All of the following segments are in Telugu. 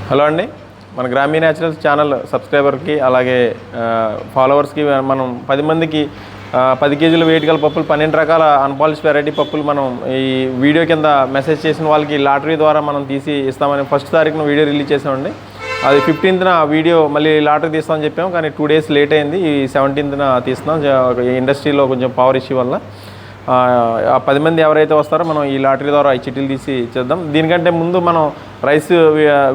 హలో అండి, మన గ్రామీణ న్యాచురల్స్ ఛానల్ సబ్స్క్రైబర్కి అలాగే ఫాలోవర్స్కి మనం 10 మందికి 10 కేజీల వెయిట్ గల పప్పులు 12 రకాల అన్పాలిష్ వెరైటీ పప్పులు మనం ఈ వీడియో కింద మెసేజ్ చేసిన వాళ్ళకి లాటరీ ద్వారా మనం తీసి ఇస్తామని ఫస్ట్ తారీఖున వీడియో రిలీజ్ చేసామండి. అది 15న వీడియో మళ్ళీ లాటరీ తీస్తామని చెప్పాము, కానీ 2 డేస్ లేట్ అయింది. ఈ 17న తీస్తున్నాం. ఇండస్ట్రీలో కొంచెం పవర్ ఇష్యూ వల్ల 10 మంది ఎవరైతే వస్తారో మనం ఈ లాటరీ ద్వారా ఈ చిట్టీలు తీసి చేద్దాం. దీనికంటే ముందు మనం రైస్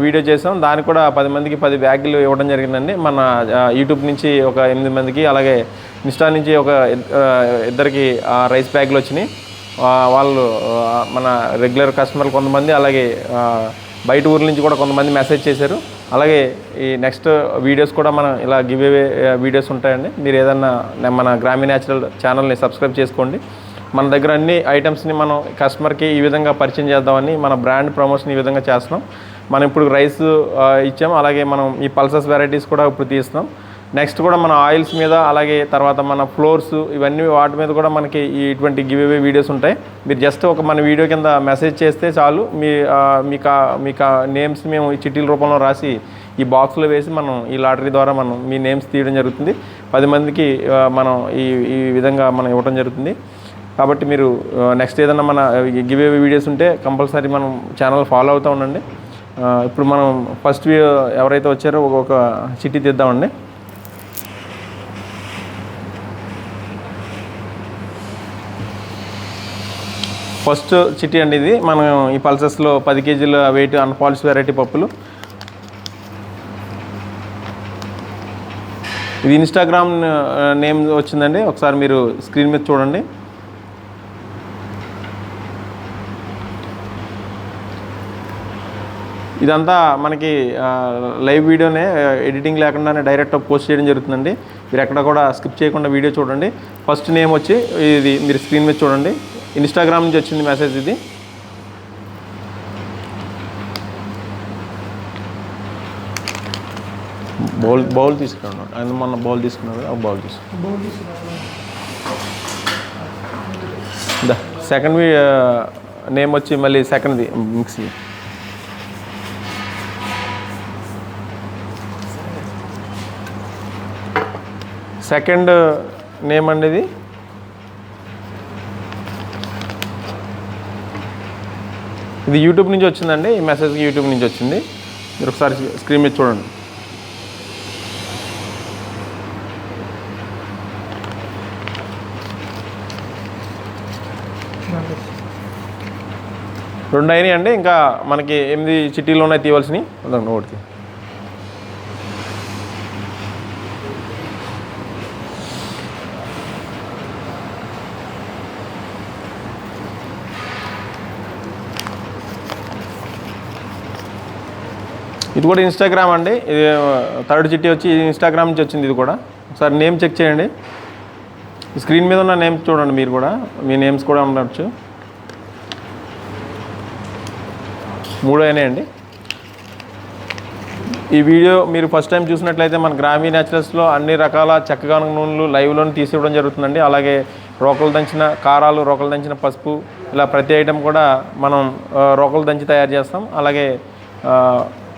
వీడియో చేసాం, దానికి కూడా 10 మందికి 10 బ్యాగులు ఇవ్వడం జరిగిందండి. మన యూట్యూబ్ నుంచి ఒక 8 మందికి, అలాగే ఇన్స్టా నుంచి ఒక ఇద్దరికి రైస్ బ్యాగులు వచ్చినాయి. వాళ్ళు మన రెగ్యులర్ కస్టమర్లు కొంతమంది, అలాగే బయట ఊర్ల నుంచి కూడా కొంతమంది మెసేజ్ చేశారు. అలాగే ఈ నెక్స్ట్ వీడియోస్ కూడా మనం ఇలా గివ్ అవే వీడియోస్ ఉంటాయండి. మీరు ఏదన్నా మన గ్రామీణ న్యాచురల్ ఛానల్ని సబ్స్క్రైబ్ చేసుకోండి. మన దగ్గర అన్ని ఐటమ్స్ని మనం కస్టమర్కి ఈ విధంగా పరిచయం చేద్దామని మన బ్రాండ్ ప్రమోషన్ ఈ విధంగా చేస్తున్నాం. మనం ఇప్పుడు రైస్ ఇచ్చాం, అలాగే మనం ఈ పల్సస్ వెరైటీస్ కూడా ఇప్పుడు తీస్తున్నాం. నెక్స్ట్ కూడా మన ఆయిల్స్ మీద, అలాగే తర్వాత మన ఫ్లోర్స్, ఇవన్నీ వాటి మీద కూడా మనకి ఇటువంటి గివ్ అవే వీడియోస్ ఉంటాయి. మీరు జస్ట్ ఒక మన వీడియో కింద మెసేజ్ చేస్తే చాలు, మీకు నేమ్స్ మేము ఈ చిట్టీల రూపంలో రాసి ఈ బాక్స్లో వేసి మనం ఈ లాటరీ ద్వారా మనం మీ నేమ్స్ తీయడం జరుగుతుంది. 10 మందికి మనం ఈ విధంగా మనం ఇవ్వడం జరుగుతుంది. కాబట్టి మీరు నెక్స్ట్ ఏదైనా మన గివ్ అవే వీడియోస్ ఉంటే కంపల్సరీ మనం ఛానల్ ఫాలో అవుతూ ఉండండి. ఇప్పుడు మనం ఫస్ట్ ఎవరైతే వచ్చారో ఒక చిట్టి తీద్దామండి. ఫస్ట్ చిట్టి అండి ఇది. మనం ఈ పల్సెస్లో 10 కేజీల వెయిట్ అన్పాలిష్ వెరైటీ పప్పులు. ఇది ఇన్స్టాగ్రామ్ నేమ్ వచ్చిందండి, ఒకసారి మీరు స్క్రీన్ మీద చూడండి. ఇదంతా మనకి లైవ్ వీడియోనే, ఎడిటింగ్ లేకుండానే డైరెక్ట్ పోస్ట్ చేయడం జరుగుతుందండి. మీరు ఎక్కడ కూడా స్కిప్ చేయకుండా వీడియో చూడండి. ఫస్ట్ నేమ్ వచ్చి ఇది మీరు స్క్రీన్ మీద చూడండి. ఇన్స్టాగ్రామ్ నుంచి వచ్చింది మెసేజ్. ఇది బౌల్ తీసుకున్నాను, ఆయన మొన్న బౌల్ తీసుకున్నారు కదా, బౌల్ తీసుకున్నాను. సెకండ్ నేమ్ వచ్చి మళ్ళీ సెకండ్ది మిక్సీ. సెకండ్ నేమ్ అండి ఇది యూట్యూబ్ నుంచి వచ్చిందండి. ఈ మెసేజ్కి యూట్యూబ్ నుంచి వచ్చింది. మీరు ఒకసారి స్క్రీన్ మీద చూడండి. రెండు అయినాయి అండి, ఇంకా మనకి 8 చిట్టీలు ఉన్నాయి తీయవలసినవి. ఒకటి ఇది కూడా ఇన్స్టాగ్రామ్ అండి. ఇది 3rd చిట్టి వచ్చి ఇన్స్టాగ్రామ్ నుంచి వచ్చింది. ఇది కూడా ఒకసారి నేమ్ చెక్ చేయండి. స్క్రీన్ మీద ఉన్న నేమ్స్ చూడండి. మీరు కూడా మీ నేమ్స్ కూడా ఉండవచ్చు. 3 అయినాయండి. ఈ వీడియో మీరు ఫస్ట్ టైం చూసినట్లయితే మన గ్రామీణ న్యాచురల్స్లో అన్ని రకాల చెక్కగానుగ నూనెలు లైవ్లోనే తీసివ్వడం జరుగుతుందండి. అలాగే రోకలు దంచిన కారాలు, రోకలు దంచిన పసుపు, ఇలా ప్రతి ఐటెం కూడా మనం రోకలు దంచి తయారు చేస్తాం. అలాగే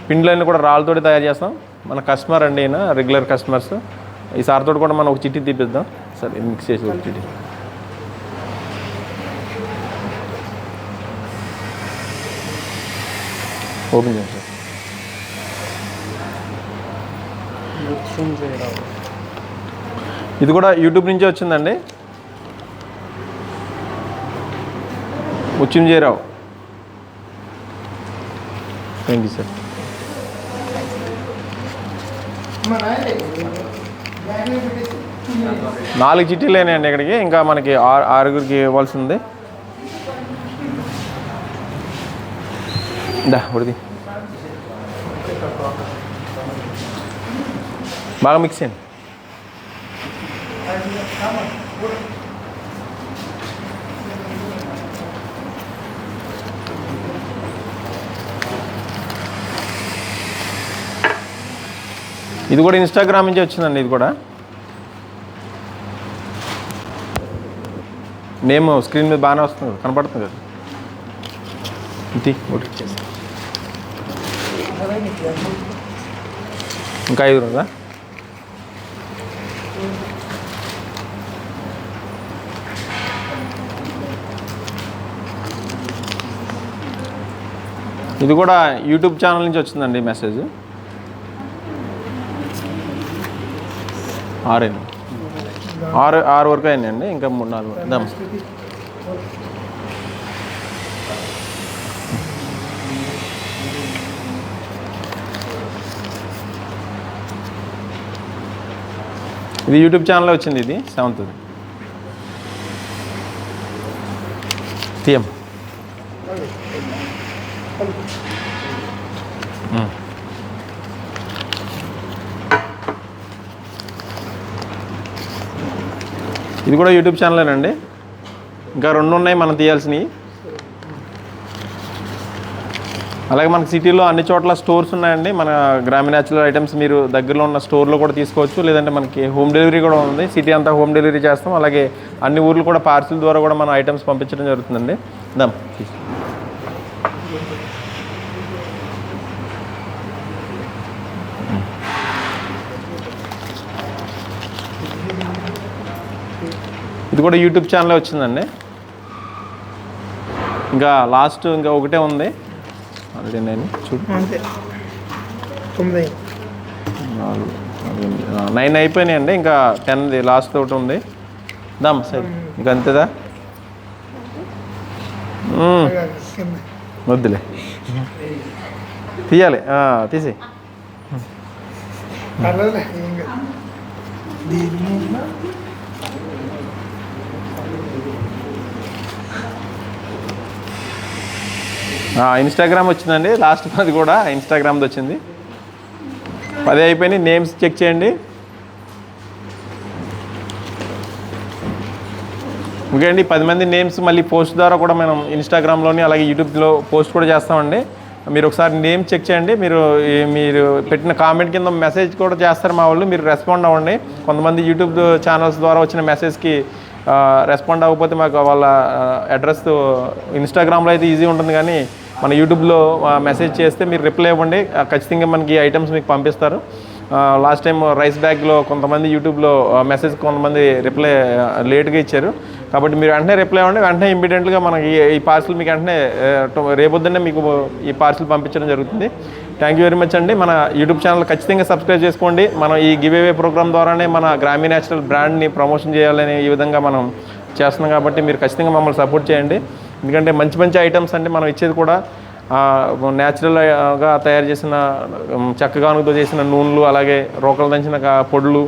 పిండిలన్నీ కూడా రాళ్ళతోటి తయారు చేస్తాం. మన కస్టమర్ అండి, ఈయన రెగ్యులర్ కస్టమర్స్. ఈ సార్తో కూడా మనం ఒక చిట్టి తీపిద్దాం. సరే, మిక్స్ చేసి ఒక చిట్టి ఓపెన్ చేయండి సార్. ఇది కూడా యూట్యూబ్ నుంచే వచ్చిందండి. ముత్యంజయరావు. Thank you sir. 4 చిట్టీలు అయినాయండి ఇక్కడికి. ఇంకా మనకి 6గురికి ఇవ్వాల్సింది. ఉడిది బాగా మిక్స్ చేయండి. ఇది కూడా ఇన్స్టాగ్రామ్ నుంచి వచ్చిందండి. ఇది కూడా నేమ్ స్క్రీన్ మీద బాగానే వస్తుంది, కనపడుతుంది కదా. ఇది ఇంకా 5 రోజా? ఇది కూడా యూట్యూబ్ ఛానల్ నుంచి వచ్చిందండి మెసేజ్. 6 వరకు అయిందండి, ఇంకా 3-4 దాం. ఇది యూట్యూబ్ ఛానల్లో వచ్చింది. ఇది 7th టీఎం. ఇది కూడా యూట్యూబ్ ఛానలేనండి. ఇంకా 2 ఉన్నాయి మనం తీయాల్సినవి. అలాగే మనకి సిటీలో అన్ని చోట్ల స్టోర్స్ ఉన్నాయండి. మన గ్రామీణ న్యాచురల్ ఐటమ్స్ మీరు దగ్గరలో ఉన్న స్టోర్లో కూడా తీసుకోవచ్చు, లేదంటే మనకి హోమ్ డెలివరీ కూడా ఉంది. సిటీ అంతా హోమ్ డెలివరీ చేస్తాం. అలాగే అన్ని ఊర్లు కూడా పార్సిల్ ద్వారా కూడా మనం ఐటమ్స్ పంపించడం జరుగుతుందండి. దాం ఇది కూడా యూట్యూబ్ ఛానలే వచ్చిందండి. ఇంకా లాస్ట్ ఇంకా ఒకటే ఉంది. ఆల్రెడీ నేను చూడు 9 అయిపోయినాయండి. ఇంకా 10 లాస్ట్ ఒకటి ఉంది. దాం సరే ఇంకా అంతేదా? వద్దులే, తీయాలి. తీసి ఇన్స్టాగ్రామ్ వచ్చిందండి. లాస్ట్ 10 కూడా ఇన్స్టాగ్రామ్ది వచ్చింది. 10 అయిపోయినాయి. నేమ్స్ చెక్ చేయండి. ఓకే అండి, 10 మంది నేమ్స్ మళ్ళీ పోస్ట్ ద్వారా కూడా మనం ఇన్స్టాగ్రామ్లోని అలాగే యూట్యూబ్లో పోస్ట్ కూడా చేస్తామండి. మీరు ఒకసారి నేమ్ చెక్ చేయండి. మీరు పెట్టిన కామెంట్ కింద మెసేజ్ కూడా చేస్తారు మా వాళ్ళు. మీరు రెస్పాండ్ అవ్వండి. కొంతమంది యూట్యూబ్ ఛానల్స్ ద్వారా వచ్చిన మెసేజ్కి రెస్పాండ్ అవ్వకపోతే మాకు వాళ్ళ అడ్రస్ ఇన్స్టాగ్రామ్లో అయితే ఈజీ ఉంటుంది, కానీ మన యూట్యూబ్లో మెసేజ్ చేస్తే మీరు రిప్లై ఇవ్వండి. ఖచ్చితంగా మనకి ఐటమ్స్ మీకు పంపిస్తారు. లాస్ట్ టైం రైస్ బ్యాగ్లో కొంతమంది యూట్యూబ్లో మెసేజ్ కొంతమంది రిప్లై లేట్గా ఇచ్చారు. కాబట్టి మీరు వెంటనే రిప్లై ఇవ్వండి. వెంటనే ఇమ్మీడియట్గా మనకి ఈ పార్సిల్ మీకు వెంటనే రేపొద్దున్నే మీకు ఈ పార్సిల్ పంపించడం జరుగుతుంది. థ్యాంక్ యూ వెరీ మచ్ అండి. మన యూట్యూబ్ ఛానల్ ఖచ్చితంగా సబ్స్క్రైబ్ చేసుకోండి. మనం ఈ గివ్ అవే ప్రోగ్రామ్ ద్వారానే మన గ్రామీణ న్యాచురల్ బ్రాండ్ని ప్రమోషన్ చేయాలని ఈ విధంగా మనం చేస్తున్నాం. కాబట్టి మీరు ఖచ్చితంగా మమ్మల్ని సపోర్ట్ చేయండి. ఎందుకంటే మంచి మంచి ఐటమ్స్ అండి మనం ఇచ్చేది కూడా న్యాచురల్గా తయారు చేసిన చెక్కగానుగతో చేసిన నూనెలు, అలాగే రోకలు దంచిన పొడులు,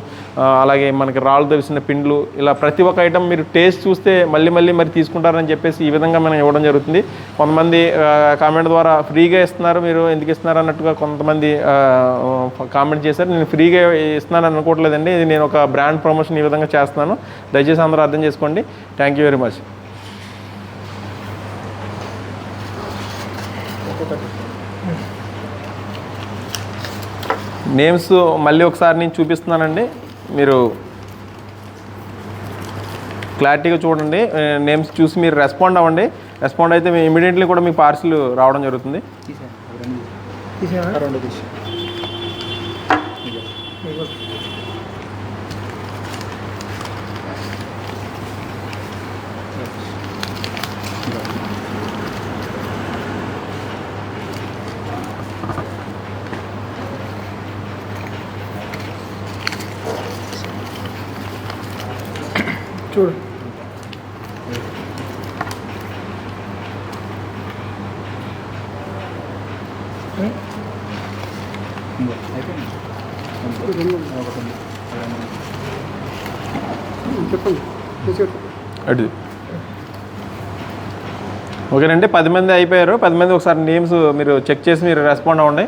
అలాగే మనకి రాళ్ళు తెలిసిన పిండ్లు, ఇలా ప్రతి ఒక్క ఐటమ్ మీరు టేస్ట్ చూస్తే మళ్ళీ మరి తీసుకుంటారని చెప్పేసి ఈ విధంగా మనం ఇవ్వడం జరుగుతుంది. కొంతమంది కామెంట్ ద్వారా ఫ్రీగా ఇస్తున్నారు, మీరు ఎందుకు ఇస్తున్నారు అన్నట్టుగా కొంతమంది కామెంట్ చేశారు. నేను ఫ్రీగా ఇస్తున్నాను అనుకోవట్లేదండి. ఇది నేను ఒక బ్రాండ్ ప్రమోషన్ ఈ విధంగా చేస్తున్నాను. దయచేసి అందరూ అర్థం చేసుకోండి. Thank you very much. Names మళ్ళీ ఒకసారి నేను చూపిస్తున్నానండి, మీరు క్లారిటీగా చూడండి. నేమ్స్ చూసి మీరు రెస్పాండ్ అవ్వండి. రెస్పాండ్ అయితే మేము ఇమీడియట్లీ కూడా మీ పార్సిల్ రావడం జరుగుతుంది. చూడు చెప్పండి. ఓకేనండి, 10 మంది అయిపోయారు. 10 మంది ఒకసారి నేమ్స్ మీరు చెక్ చేసి మీరు రెస్పాండ్ అవ్వండి.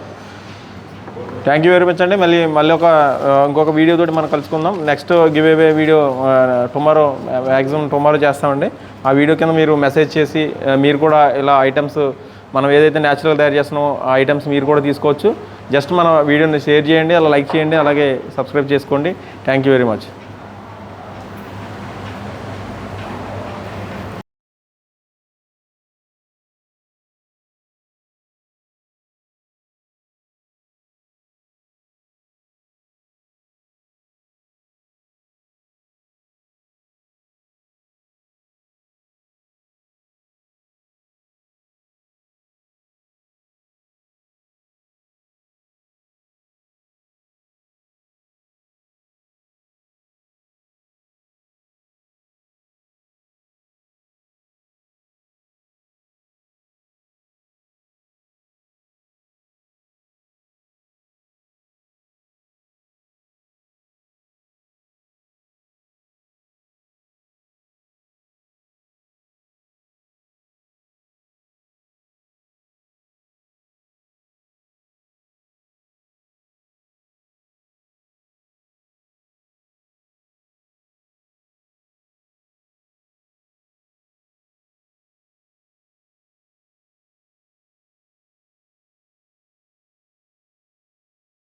థ్యాంక్ యూ వెరీ మచ్ అండి. మళ్ళీ ఇంకొక వీడియో తోటి మనం కలుసుకుందాం. Next give away video maximum tomorrow చేస్తామండి. ఆ వీడియో కింద మీరు మెసేజ్ చేసి మీరు కూడా ఇలా ఐటమ్స్ మనం ఏదైతే న్యాచురల్గా తయారు చేస్తున్నామో ఆ ఐటమ్స్ మీరు కూడా తీసుకోవచ్చు. జస్ట్ మన వీడియోని షేర్ చేయండి, అలా లైక్ చేయండి, అలాగే సబ్స్క్రైబ్ చేసుకోండి. Thank you very much.